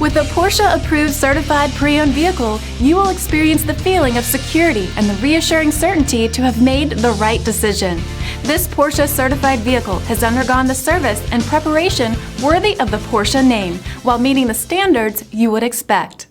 With a Porsche-approved certified pre-owned vehicle, you will experience the feeling of security and the reassuring certainty to have made the right decision. This Porsche certified vehicle has undergone the service and preparation worthy of the Porsche name, while meeting the standards you would expect.